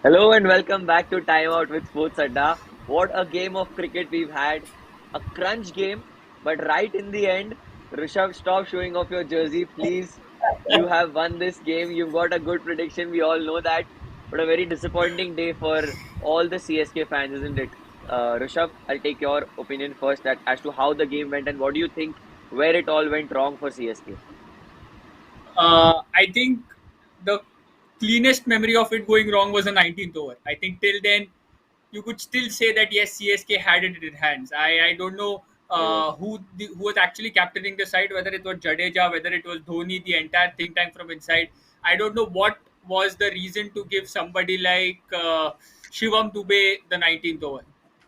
Hello and welcome back to Time Out with Sports Adda. What a game of cricket we've had. A crunch game, but right in the end, Rishabh, stop showing off your jersey, please. You have won this game. You've got a good prediction. We all know that. But a very disappointing day for all the CSK fans, isn't it? Rishabh, I'll take your opinion first as to how the game went and what do you think where it all went wrong for CSK. I think the cleanest memory of it going wrong was the 19th over. I think till then, you could still say that yes, CSK had it in its hands. I don't know Yes. who was actually captaining the side, whether it was Jadeja, whether it was Dhoni, the entire think tank from inside. I don't know what was the reason to give somebody like Shivam Dubey the 19th over.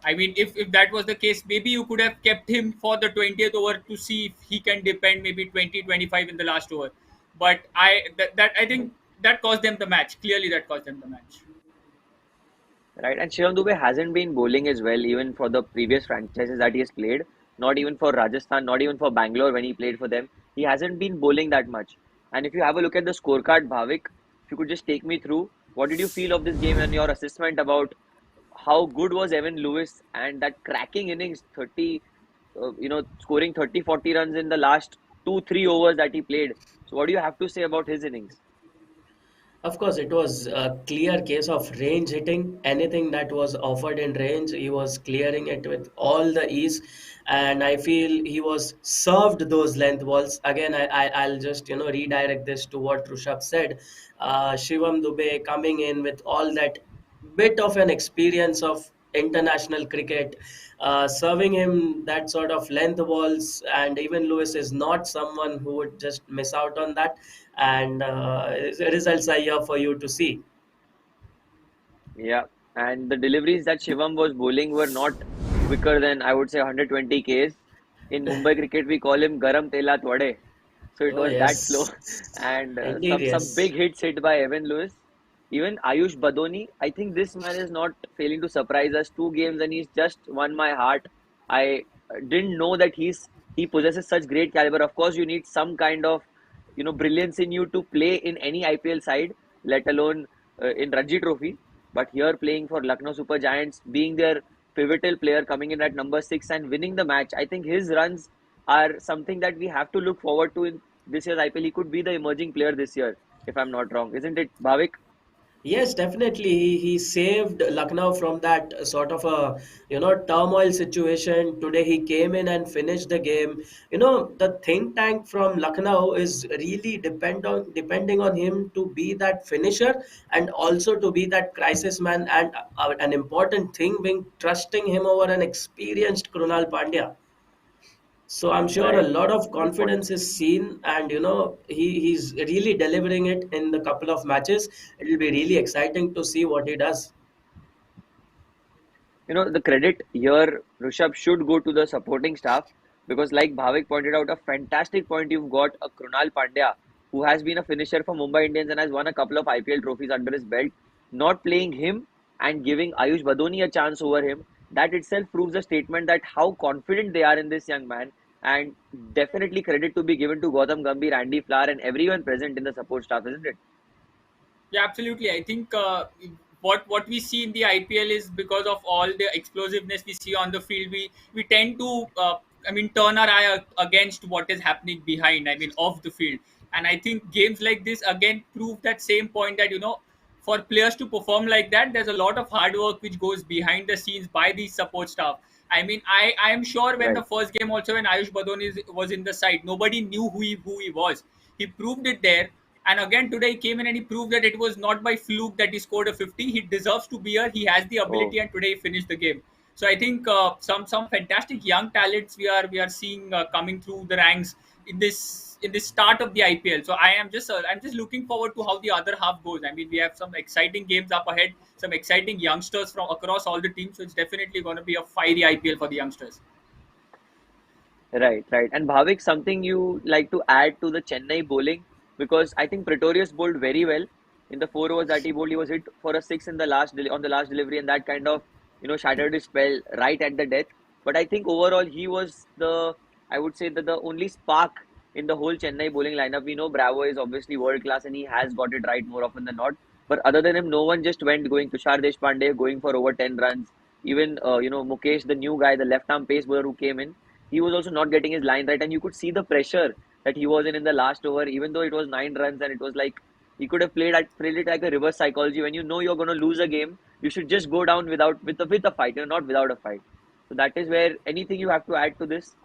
I mean, if that was the case, maybe you could have kept him for the 20th over to see if he can depend maybe 20-25 in the last over. But that I think that cost them the match. Clearly, that cost them the match. Right, and Shivam Dube hasn't been bowling as well, even for the previous franchises that he has played. Not even for Rajasthan, not even for Bangalore when he played for them. He hasn't been bowling that much. And if you have a look at the scorecard, Bhavik, if you could just take me through, what did you feel of this game and your assessment about how good was Evan Lewis and that cracking innings, 30, scoring 30, 40 runs in the last 2, 3 overs that he played. So, what do you have to say about his innings? Of course, it was a clear case of range hitting. Anything that was offered in range, he was clearing it with all the ease. And I feel he was served those length balls. Again, I'll just redirect this to what Rushabh said. Shivam Dube coming in with all that bit of an experience of international cricket, serving him that sort of length balls, and even Lewis is not someone who would just miss out on that. And results are here for you to see. Yeah, and the deliveries that Shivam was bowling were not quicker than I would say 120 Ks. In Mumbai cricket, we call him Garam Tela Twade. So it Oh was that slow, yes, and indeed some yes. big hits hit by Evan Lewis. Even Ayush Badoni, I think this man is not failing to surprise us. 2 games and he's just won my heart. I didn't know that he possesses such great caliber. Of course, you need some kind of brilliance in you to play in any IPL side, let alone in Ranji Trophy. But here playing for Lucknow Super Giants, being their pivotal player coming in at number 6 and winning the match, I think his runs are something that we have to look forward to in this year's IPL. He could be the emerging player this year, if I'm not wrong, isn't it, Bhavik? Yes, definitely. He saved Lucknow from that sort of a turmoil situation. Today he came in and finished the game. The think tank from Lucknow is really depending on him to be that finisher and also to be that crisis man. And an important thing being trusting him over an experienced Krunal Pandya. So I'm sure a Right. lot of Good point. confidence is seen, and he's really delivering it in the couple of matches. It'll be really exciting to see what he does. The credit here, Rishabh, should go to the supporting staff because, like Bhavik pointed out, a fantastic point. You've got a Krunal Pandya who has been a finisher for Mumbai Indians and has won a couple of IPL trophies under his belt. Not playing him and giving Ayush Badoni a chance over him, that itself proves a statement that how confident they are in this young man. And definitely credit to be given to Gautam Gambhir, Andy Flower, and everyone present in the support staff, isn't it? Yeah, absolutely. I think what we see in the IPL is because of all the explosiveness we see on the field, we tend to turn our eye against what is happening behind. I mean, off the field, and I think games like this again prove that same point that for players to perform like that, there's a lot of hard work which goes behind the scenes by the support staff. I mean, I am sure when the Right. first game also when Ayush Badoni was in the side, nobody knew who he was. He proved it there, and again today he came in and he proved that it was not by fluke that he scored a 50. He deserves to be here. He has the Oh, ability, and today he finished the game. So I think some fantastic young talents we are seeing coming through the ranks in this start of the IPL. So I'm just looking forward to how the other half goes. I mean, we have some exciting games up ahead, some exciting youngsters from across all the teams. So it's definitely going to be a fiery IPL for the youngsters. right, right. And Bhavik, something you like to add to the Chennai bowling because I think Pretorius bowled very well in the 4 overs that he bowled. He was hit for a six in the on the last delivery, and that kind of shattered his spell right at the death. But I think overall he was I would say that the only spark in the whole Chennai bowling lineup. We know Bravo is obviously world class and he has got it right more often than not. But other than him, no one just went going. Tushar Deshpande going for over 10 runs. Even Mukesh, the new guy, the left-arm pace bowler who came in, he was also not getting his line right, and you could see the pressure that he was in the last over. Even though it was 9 runs, and it was like he could have played it like a reverse psychology. When you know you're going to lose a game, you should just go down with a fight, not without a fight. So that is where anything you have to add to this.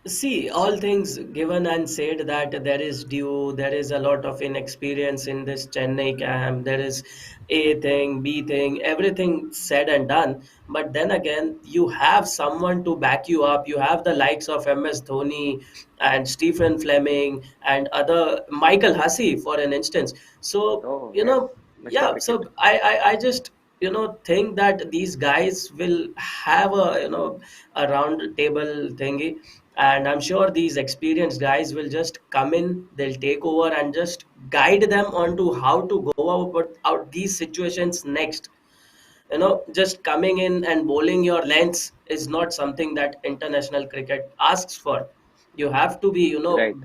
See, all things given and said that there is due, there is a lot of inexperience in this Chennai camp, there is A thing, B thing, everything said and done. But then again, you have someone to back you up. You have the likes of MS Dhoni and Stephen Fleming and other Michael Hussey, for an instance. So, Oh yes, Mr. yeah, Cricket. so I just think that these guys will have a round table thingy, and I'm sure these experienced guys will just come in, they'll take over and just guide them on to how to go out these situations next. Just coming in and bowling your lengths is not something that international cricket asks for. You have to be Right.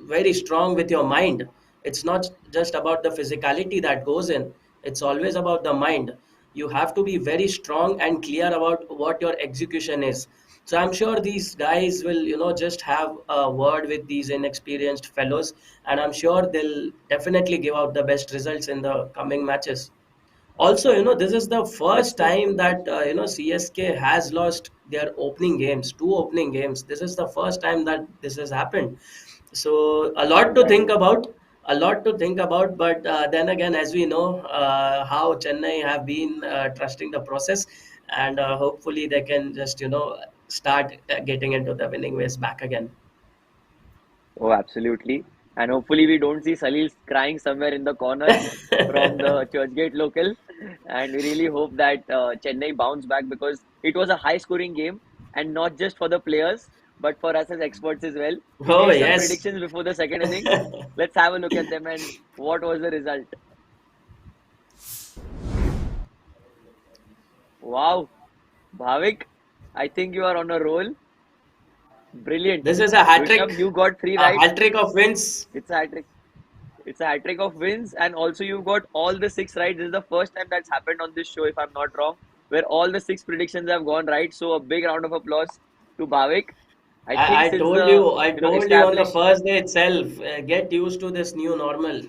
very strong with your mind. It's not just about the physicality that goes in, it's always about the mind. You have to be very strong and clear about what your execution is. So I'm sure these guys will just have a word with these inexperienced fellows, and I'm sure they'll definitely give out the best results in the coming matches. Also, this is the That's first true. time that CSK has lost their opening games, two opening games. This is the first time that this has happened. So a lot to Right. think about, a lot to think about. But then again, as we know, how Chennai have been trusting the process, and hopefully they can just start getting into the winning ways back again. Oh, absolutely. And hopefully we don't see Salil crying somewhere in the corner from the Churchgate local. And we really hope that Chennai bounce back, because it was a high scoring game, and not just for the players, but for us as experts as well. We Oh made some yes. predictions before the second innings. Let's have a look at them and what was the result. Wow, Bhavik, I think you are on a roll. Brilliant. This is a hat trick, Rishabh, you got three a right. hat trick of wins. It's a hat trick. It's a hat trick of wins, and also you've got all the six right. This is the first time that's happened on this show, if I'm not wrong, where all the six predictions have gone right. So a big round of applause to Bhavik. I think I since told the you, on the established. first day itself, get used to this new normal.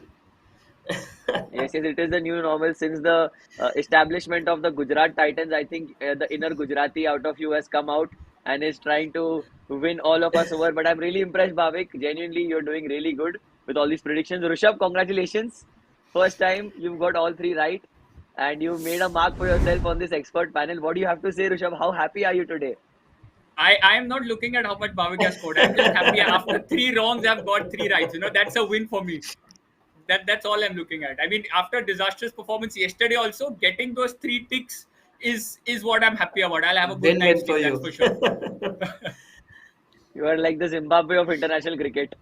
Yes, yes, it is the new normal since the establishment of the Gujarat Titans. I think the inner Gujarati out of you has come out and is trying to win all of us over. But I'm really impressed, Bhavik. Genuinely, you're doing really good with all these predictions. Rishabh, congratulations. First time you've got all three right, and you made a mark for yourself on this expert panel. What do you have to say, Rishabh? How happy are you today? I am not looking at how much Bhavik has scored. I'm just happy after three wrongs, I've got three rights. That's a win for me. That's all I'm looking at. I mean, after disastrous performance yesterday, also getting those three ticks is what I'm happy about. I'll have a good night's Win-win for sleep, that's you. for sure. You are like the Zimbabwe of international cricket.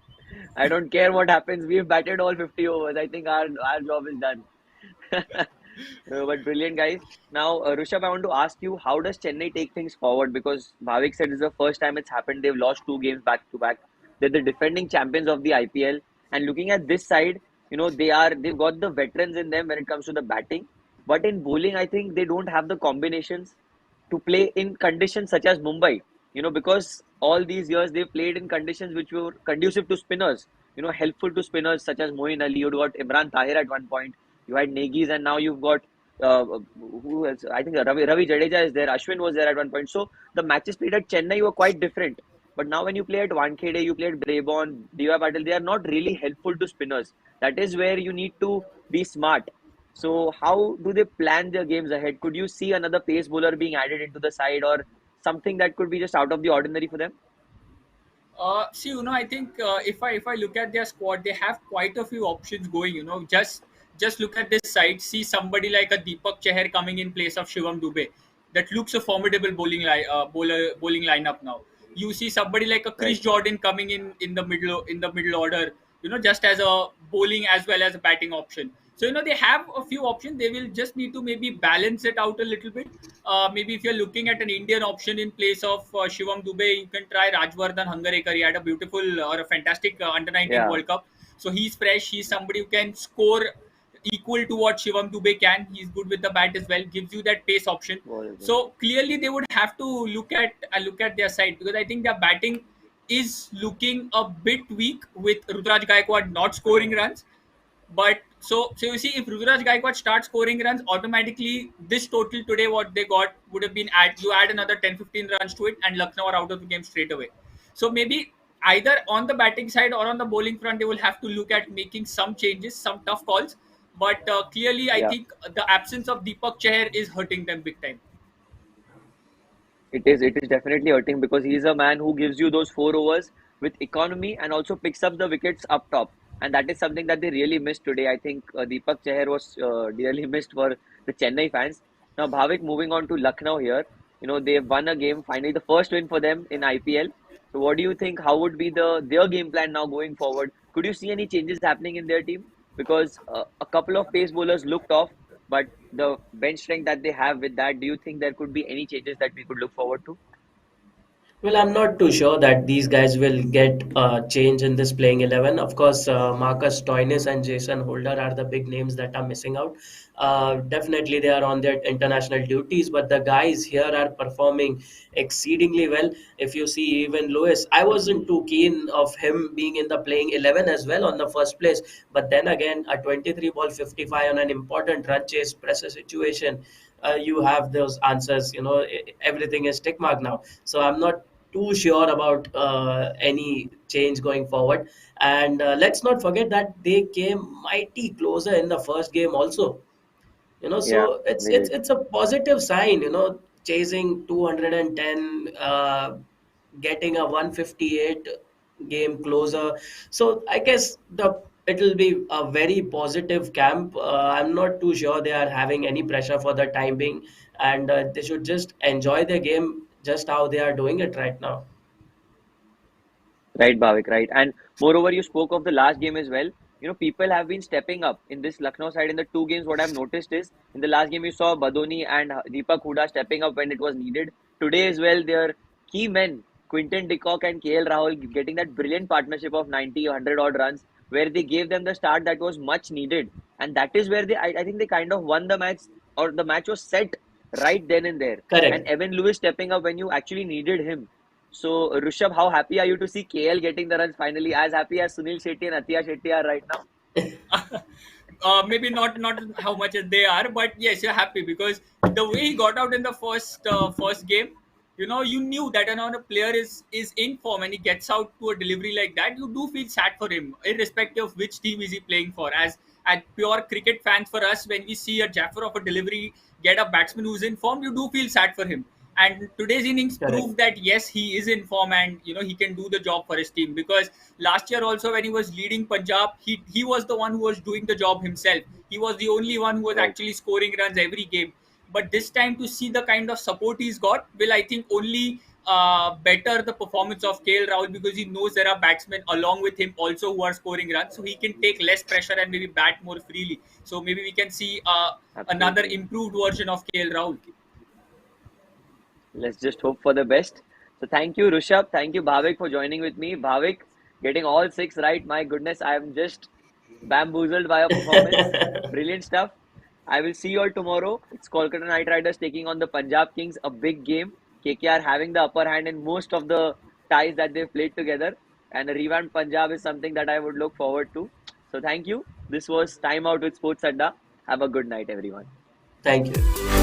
I don't care what happens. We've batted all 50 overs. I think our job is done. But brilliant, guys. Now, Rishabh, I want to ask you, how does Chennai take things forward? Because Bhavik said it's the first time it's happened. They've lost two games back to back. They're the defending champions of the IPL. And looking at this side, they've got the veterans in them when it comes to the batting. But in bowling, I think they don't have the combinations to play in conditions such as Mumbai. Because all these years they played in conditions which were conducive to spinners. Helpful to spinners such as Moeen Ali. You got Imran Tahir at one point. You had Negis, and now you've got who else? I think Ravi Jadeja is there. Ashwin was there at one point. So the matches played at Chennai were quite different. But now when you play at Wankhede, you play at Brabourne, Diva Patel, they are not really helpful to spinners. That is where you need to be smart. So how do they plan their games ahead? Could you see another pace bowler being added into the side, or something that could be just out of the ordinary for them? See, I think if I look at their squad, they have quite a few options going. Just look at this side. See somebody like a Deepak Chahar coming in place of Shivam Dubey. That looks a formidable bowling lineup now. You see somebody like a Chris Right. Jordan coming in the middle order. Just as a bowling as well as a batting option. So they have a few options. They will just need to maybe balance it out a little bit. Maybe if you're looking at an Indian option in place of Shivam Dubey, you can try Rajvardhan Hangarekar. He had a beautiful or a fantastic under 19 Yeah. World Cup. So he's fresh. He's somebody who can score equal to what Shivam Dubey can. He's good with the bat as well, gives you that pace option. Ball as well. So clearly they would have to look at their side, because I think their batting is looking a bit weak with Rudraj Gaikwad not scoring runs. But so you see, if Rudraj Gaikwad starts scoring runs, automatically this total today what they got would have been you add another 10-15 runs to it, and Lucknow are out of the game straight away. So maybe either on the batting side or on the bowling front, they will have to look at making some changes, some tough calls. But clearly, I Yeah. think the absence of Deepak Chahar is hurting them big time. It is definitely hurting because he's a man who gives you those 4 overs with economy and also picks up the wickets up top. And that is something that they really missed today. I think Deepak Chahar was really missed for the Chennai fans. Now, Bhavik, moving on to Lucknow here. They've won a game, finally the first win for them in IPL. So what do you think? How would be their game plan now going forward? Could you see any changes happening in their team? Because a couple of pace bowlers looked off, but the bench strength that they have with that, do you think there could be any changes that we could look forward to? Well, I'm not too sure that these guys will get change in this playing 11. Of course, Marcus Stoinis and Jason Holder are the big names that are missing out. Definitely, they are on their international duties, but the guys here are performing exceedingly well. If you see, even Lewis, I wasn't too keen of him being in the playing 11 as well on the first place. But then again, a 23 ball 55 on an important run chase pressure situation, you have those answers. Everything is tick mark now. So I'm not too sure about any change going forward. And let's not forget that they came mighty closer in the first game also. Yeah, So it's they it's did. it's a positive sign. Chasing 210, getting a 158 game closer. So I guess it'll be a very positive camp. I'm not too sure they are having any pressure for the time being, and they should just enjoy the game just how they are doing it right now. Right, Bhavik, right. And moreover, you spoke of the last game as well. People have been stepping up in this Lucknow side in the 2 games. What I've noticed is in the last game, you saw Badoni and Deepak Huda stepping up when it was needed. Today as well, their key men, Quinton de Kock and KL Rahul, getting that brilliant partnership of 90, 100 odd runs, where they gave them the start that was much needed. And that is where I think they kind of won the match, or the match was set right then and there. And Correct. Evan Lewis stepping up when you actually needed him. So, Rishabh, how happy are you to see KL getting the runs finally? As happy as Sunil Shetty and Atiya Shetty are right now? Maybe not how much as they are, but yes, you're happy because the way he got out in the first game, you knew that a player is in form and he gets out to a delivery like that. You do feel sad for him, irrespective of which team is he playing for. As pure cricket fans, for us, when we see a Jaffer of a delivery get a batsman who's in form, you do feel sad for him. And today's innings Correct. proved that yes, he is in form, and he can do the job for his team. Because last year also, when he was leading Punjab, he was the one who was doing the job himself. He was the only one who was Right. actually scoring runs every game. But this time, to see the kind of support he's got will, I think, only better the performance of KL Rahul, because he knows there are batsmen along with him also who are scoring runs, so he can take less pressure and maybe bat more freely. So maybe we can see another Absolutely. improved version of KL Rahul. Let's just hope for the best. So, thank you, Rishabh. Thank you, Bhavik, for joining with me. Bhavik, getting all 6 right. My goodness, I am just bamboozled by your performance. Brilliant stuff. I will see you all tomorrow. It's Kolkata Knight Riders taking on the Punjab Kings, a big game. KKR having the upper hand in most of the ties that they've played together. And a revamped Punjab is something that I would look forward to. So, thank you. This was Time Out with Sports Adda. Have a good night, everyone. Thank you.